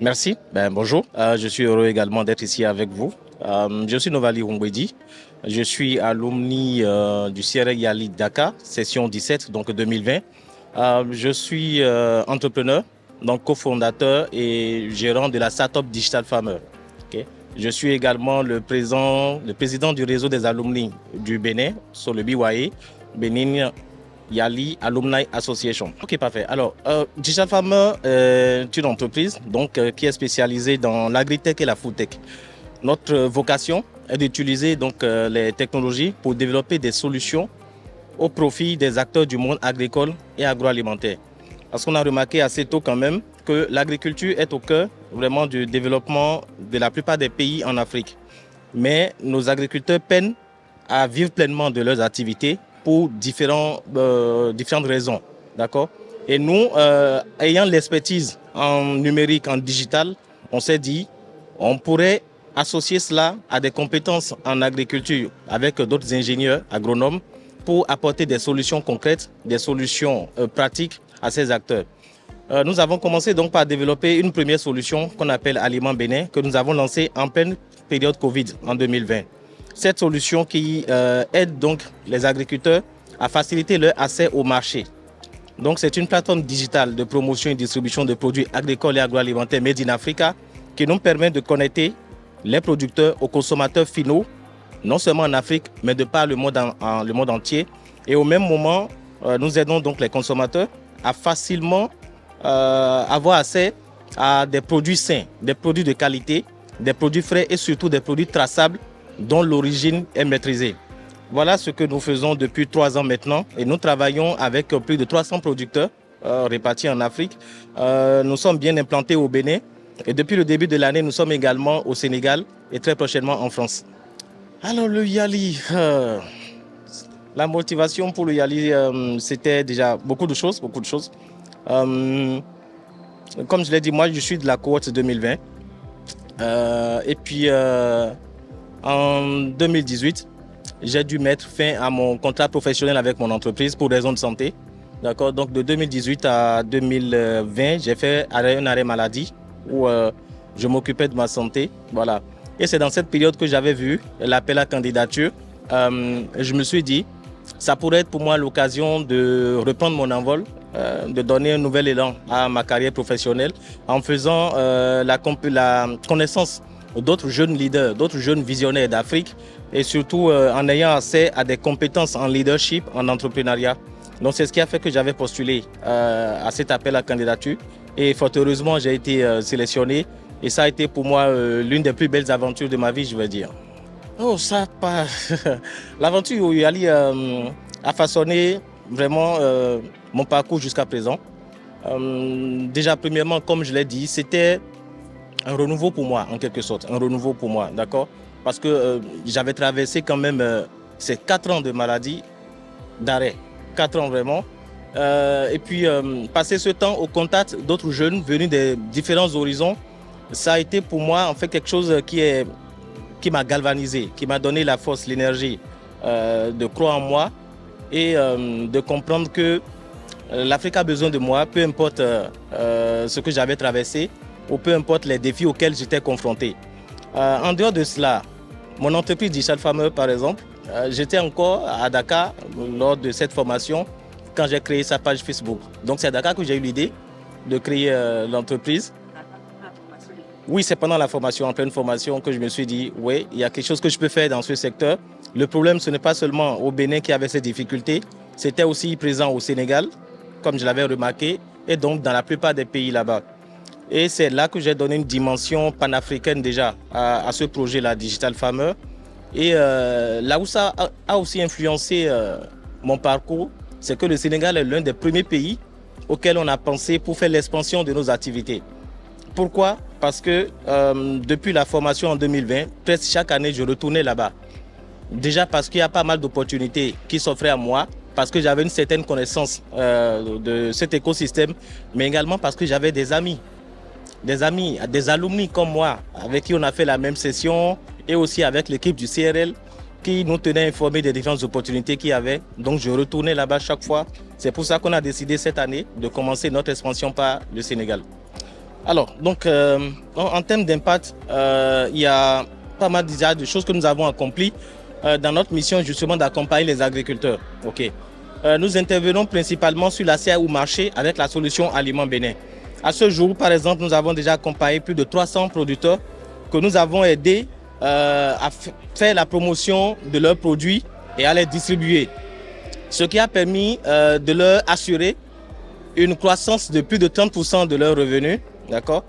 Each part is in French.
Merci. Bonjour. Je suis heureux également d'être ici avec vous. Je suis Novali Rungwedi. Je suis alumni du CRL Yali Dakar, session 17, donc 2020. Je suis entrepreneur, donc cofondateur et gérant de la startup Digital Farmer. Okay. Je suis également le président du réseau des alumni du Bénin, sur le BYA, Benin Yali Alumni Association. Ok, parfait. Alors, Digital Farmer est une entreprise qui est spécialisée dans l'agritech et la foodtech. Notre vocation est d'utiliser les technologies pour développer des solutions au profit des acteurs du monde agricole et agroalimentaire. Parce qu'on a remarqué assez tôt quand même que l'agriculture est au cœur vraiment du développement de la plupart des pays en Afrique. Mais nos agriculteurs peinent à vivre pleinement de leurs activités pour différentes raisons. D'accord ? Et nous, ayant l'expertise en numérique, en digital, on s'est dit on pourrait associer cela à des compétences en agriculture avec d'autres ingénieurs, agronomes, pour apporter des solutions concrètes, des solutions pratiques à ces acteurs. Nous avons commencé donc par développer une première solution qu'on appelle Aliment Bénin, que nous avons lancée en pleine période Covid en 2020. Cette solution qui aide donc les agriculteurs à faciliter leur accès au marché. Donc c'est une plateforme digitale de promotion et distribution de produits agricoles et agroalimentaires Made in Africa qui nous permet de connecter les producteurs aux consommateurs finaux, non seulement en Afrique, mais de par le monde entier. Et au même moment, nous aidons donc les consommateurs à facilement avoir accès à des produits sains, des produits de qualité, des produits frais et surtout des produits traçables dont l'origine est maîtrisée. Voilà ce que nous faisons depuis 3 ans maintenant et nous travaillons avec plus de 300 producteurs répartis en Afrique. Nous sommes bien implantés au Bénin et depuis le début de l'année, nous sommes également au Sénégal et très prochainement en France. Alors le Yali, la motivation pour le Yali, c'était déjà beaucoup de choses. Comme je l'ai dit, moi je suis de la cohorte 2020 et puis en 2018, j'ai dû mettre fin à mon contrat professionnel avec mon entreprise pour raison de santé. D'accord. Donc de 2018 à 2020, j'ai fait un arrêt maladie où je m'occupais de ma santé. Voilà. Et c'est dans cette période que j'avais vu l'appel à candidature. Je me suis dit, ça pourrait être pour moi l'occasion de reprendre mon envol, de donner un nouvel élan à ma carrière professionnelle en faisant la connaissance d'autres jeunes leaders, d'autres jeunes visionnaires d'Afrique et surtout en ayant accès à des compétences en leadership, en entrepreneuriat. Donc c'est ce qui a fait que j'avais postulé à cet appel à candidature et fort heureusement j'ai été sélectionné et ça a été pour moi l'une des plus belles aventures de ma vie, je veux dire. Oh ça pas l'aventure au Yali a façonné vraiment mon parcours jusqu'à présent. Déjà premièrement, comme je l'ai dit, c'était un renouveau pour moi, en quelque sorte. Un renouveau pour moi, d'accord ? Parce que j'avais traversé quand même ces 4 ans de maladie, d'arrêt. 4 ans vraiment. Et puis, passer ce temps au contact d'autres jeunes venus des différents horizons, ça a été pour moi en fait quelque chose qui m'a galvanisé, qui m'a donné la force, l'énergie de croire en moi et de comprendre que l'Afrique a besoin de moi, peu importe ce que j'avais traversé, ou peu importe les défis auxquels j'étais confronté. En dehors de cela, mon entreprise Digital Farmer, par exemple, j'étais encore à Dakar lors de cette formation quand j'ai créé sa page Facebook. Donc c'est à Dakar que j'ai eu l'idée de créer l'entreprise. Oui, c'est pendant la formation, en pleine formation, que je me suis dit, oui, il y a quelque chose que je peux faire dans ce secteur. Le problème, ce n'est pas seulement au Bénin qui avait ces difficultés, c'était aussi présent au Sénégal, comme je l'avais remarqué, et donc dans la plupart des pays là-bas. Et c'est là que j'ai donné une dimension panafricaine déjà à ce projet-là, Digital Farmer. Et là où ça a aussi influencé mon parcours, c'est que le Sénégal est l'un des premiers pays auxquels on a pensé pour faire l'expansion de nos activités. Pourquoi ? Parce que depuis la formation en 2020, presque chaque année, je retournais là-bas. Déjà parce qu'il y a pas mal d'opportunités qui s'offraient à moi, parce que j'avais une certaine connaissance de cet écosystème, mais également parce que j'avais des amis, des alumni comme moi, avec qui on a fait la même session, et aussi avec l'équipe du CRL, qui nous tenaient informés des différentes opportunités qu'il y avait. Donc je retournais là-bas chaque fois. C'est pour ça qu'on a décidé cette année de commencer notre expansion par le Sénégal. Alors, donc, en termes d'impact, il y a pas mal déjà de choses que nous avons accomplies dans notre mission justement d'accompagner les agriculteurs. Ok. Nous intervenons principalement sur l'accès au marché avec la solution Aliments Bénin. À ce jour, par exemple, nous avons déjà accompagné plus de 300 producteurs que nous avons aidés à faire la promotion de leurs produits et à les distribuer. Ce qui a permis de leur assurer une croissance de plus de 30% de leurs revenus. D'accord.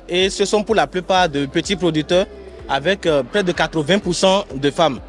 Et ce sont pour la plupart de petits producteurs avec près de 80% de femmes.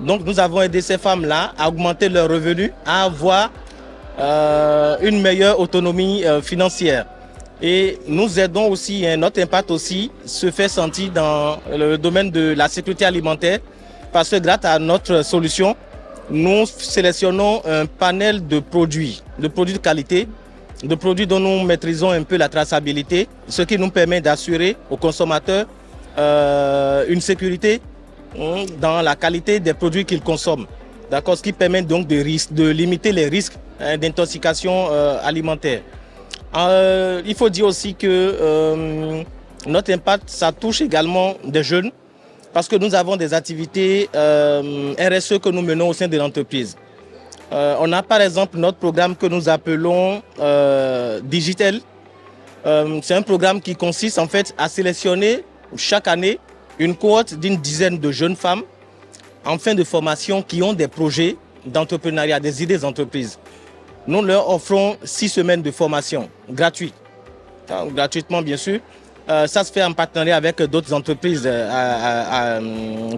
Donc nous avons aidé ces femmes-là à augmenter leurs revenus, à avoir une meilleure autonomie financière. Et nous aidons aussi, notre impact aussi se fait sentir dans le domaine de la sécurité alimentaire parce que grâce à notre solution, nous sélectionnons un panel de produits de qualité, de produits dont nous maîtrisons un peu la traçabilité, ce qui nous permet d'assurer aux consommateurs une sécurité dans la qualité des produits qu'ils consomment. D'accord, ce qui permet donc de limiter les risques d'intoxication alimentaire. Il faut dire aussi que notre impact, ça touche également des jeunes parce que nous avons des activités RSE que nous menons au sein de l'entreprise. On a par exemple notre programme que nous appelons Digital. C'est un programme qui consiste en fait à sélectionner chaque année une cohorte d'une dizaine de jeunes femmes en fin de formation qui ont des projets d'entrepreneuriat, des idées d'entreprise. Nous leur offrons 6 semaines de formation gratuite, gratuitement bien sûr. Ça se fait en partenariat avec d'autres entreprises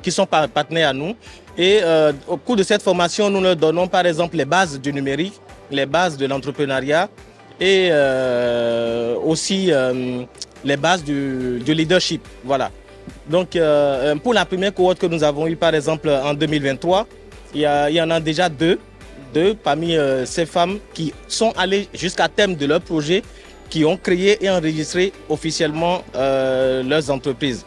qui sont partenaires à nous. Et au cours de cette formation, nous leur donnons par exemple les bases du numérique, les bases de l'entrepreneuriat et aussi les bases du leadership. Voilà. Donc pour la première cohorte que nous avons eue par exemple en 2023, il y en a déjà deux parmi ces femmes qui sont allées jusqu'à terme de leur projet, qui ont créé et enregistré officiellement leurs entreprises.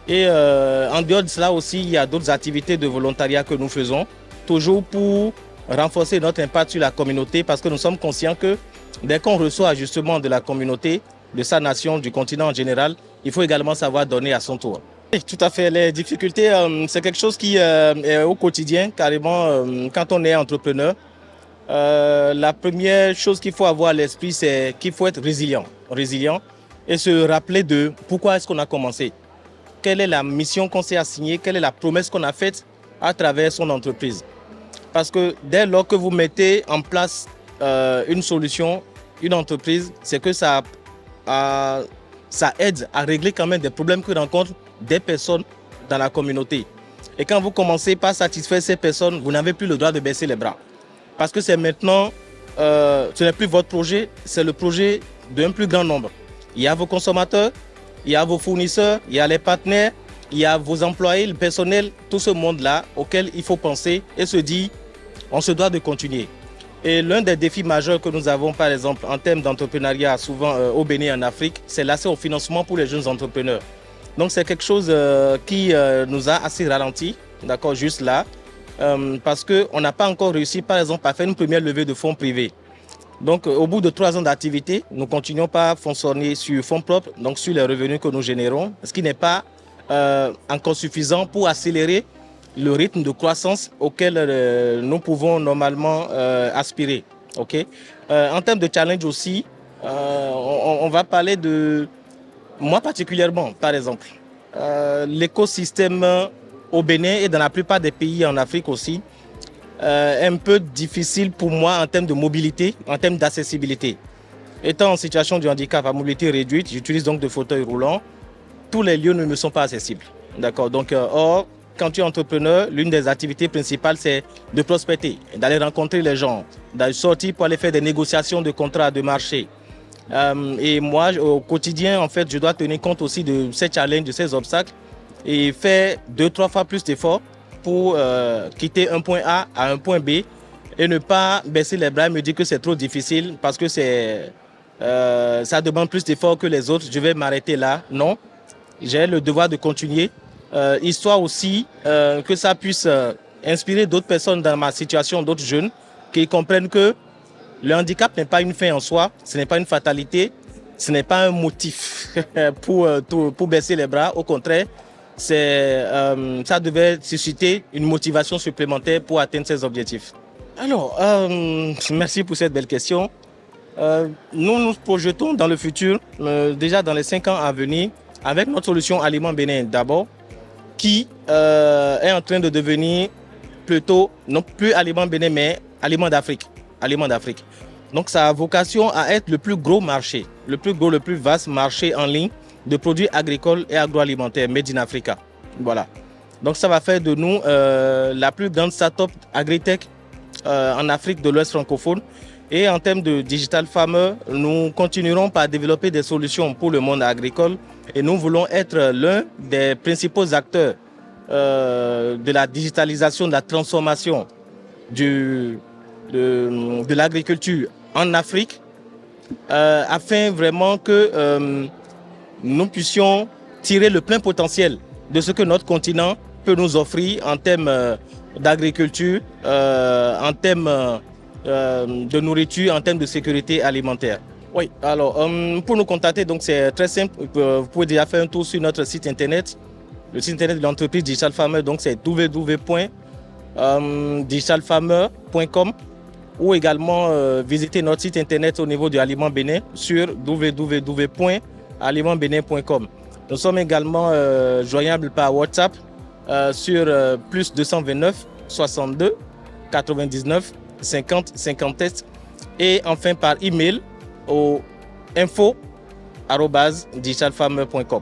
Et en dehors de cela aussi, il y a d'autres activités de volontariat que nous faisons, toujours pour renforcer notre impact sur la communauté, parce que nous sommes conscients que dès qu'on reçoit justement de la communauté, de sa nation, du continent en général, il faut également savoir donner à son tour. Oui, tout à fait. Les difficultés, c'est quelque chose qui est au quotidien, carrément, quand on est entrepreneur. La première chose qu'il faut avoir à l'esprit, c'est qu'il faut être résilient et se rappeler de pourquoi est-ce qu'on a commencé. Quelle est la mission qu'on s'est assignée, quelle est la promesse qu'on a faite à travers son entreprise. Parce que dès lors que vous mettez en place une solution, une entreprise, c'est que ça aide à régler quand même des problèmes que rencontrent des personnes dans la communauté. Et quand vous commencez par satisfaire ces personnes, vous n'avez plus le droit de baisser les bras. Parce que c'est maintenant, ce n'est plus votre projet, c'est le projet d'un plus grand nombre. Il y a vos consommateurs, il y a vos fournisseurs, il y a les partenaires, il y a vos employés, le personnel, tout ce monde-là auquel il faut penser et se dire, on se doit de continuer. Et l'un des défis majeurs que nous avons, par exemple, en termes d'entrepreneuriat, souvent au Bénin et en Afrique, c'est l'accès au financement pour les jeunes entrepreneurs. Donc c'est quelque chose qui nous a assez ralenti, d'accord, juste là, parce qu'on n'a pas encore réussi, par exemple, à faire une première levée de fonds privés. Donc au bout de 3 ans d'activité, nous continuons pas à fonctionner sur fonds propres, donc sur les revenus que nous générons, ce qui n'est pas encore suffisant pour accélérer le rythme de croissance auquel nous pouvons normalement aspirer. Okay? En termes de challenge aussi, on va parler de, moi particulièrement, par exemple, l'écosystème au Bénin et dans la plupart des pays en Afrique aussi, est un peu difficile pour moi en termes de mobilité, en termes d'accessibilité. Étant en situation de handicap à mobilité réduite, j'utilise donc des fauteuils roulants. Tous les lieux ne me sont pas accessibles. D'accord. Donc, or, quand tu es entrepreneur, l'une des activités principales, c'est de prospecter, d'aller rencontrer les gens, d'aller sortir pour aller faire des négociations de contrats de marché. Et moi, au quotidien, en fait, je dois tenir compte aussi de ces challenges, de ces obstacles et faire 2-3 fois plus d'efforts pour quitter un point A à un point B et ne pas baisser les bras et me dire que c'est trop difficile parce que ça demande plus d'efforts que les autres. Je vais m'arrêter là. Non, j'ai le devoir de continuer. Histoire aussi que ça puisse inspirer d'autres personnes dans ma situation, d'autres jeunes, qui comprennent que le handicap n'est pas une fin en soi, ce n'est pas une fatalité, ce n'est pas un motif pour baisser les bras. Au contraire, ça devait susciter une motivation supplémentaire pour atteindre ces objectifs. Alors, merci pour cette belle question. Nous nous projetons dans le futur, déjà dans les 5 ans à venir, avec notre solution Aliment Bénin d'abord, qui est en train de devenir plutôt, non plus Aliment Bénin, mais Aliment d'Afrique. Aliment d'Afrique. Donc ça a vocation à être le plus gros marché, le plus vaste marché en ligne de produits agricoles et agroalimentaires made in Africa. Voilà. Donc ça va faire de nous la plus grande start-up agritech en Afrique de l'Ouest francophone. Et en termes de digital farmer, nous continuerons par développer des solutions pour le monde agricole et nous voulons être l'un des principaux acteurs de la digitalisation, de la transformation de l'agriculture en Afrique afin vraiment que nous puissions tirer le plein potentiel de ce que notre continent peut nous offrir en termes d'agriculture, en termes de nourriture, en termes de sécurité alimentaire. Oui, alors pour nous contacter, donc c'est très simple. Vous pouvez déjà faire un tour sur notre site internet. Le site internet de l'entreprise Digital Farmer, donc c'est www.digitalfarmer.com ou également visiter notre site internet au niveau de Aliment Bénin sur www.alimentbenin.com. Nous sommes également joignables par WhatsApp sur plus 229 62 99 50 50 tests et enfin par email au info@digitalfarmer.com.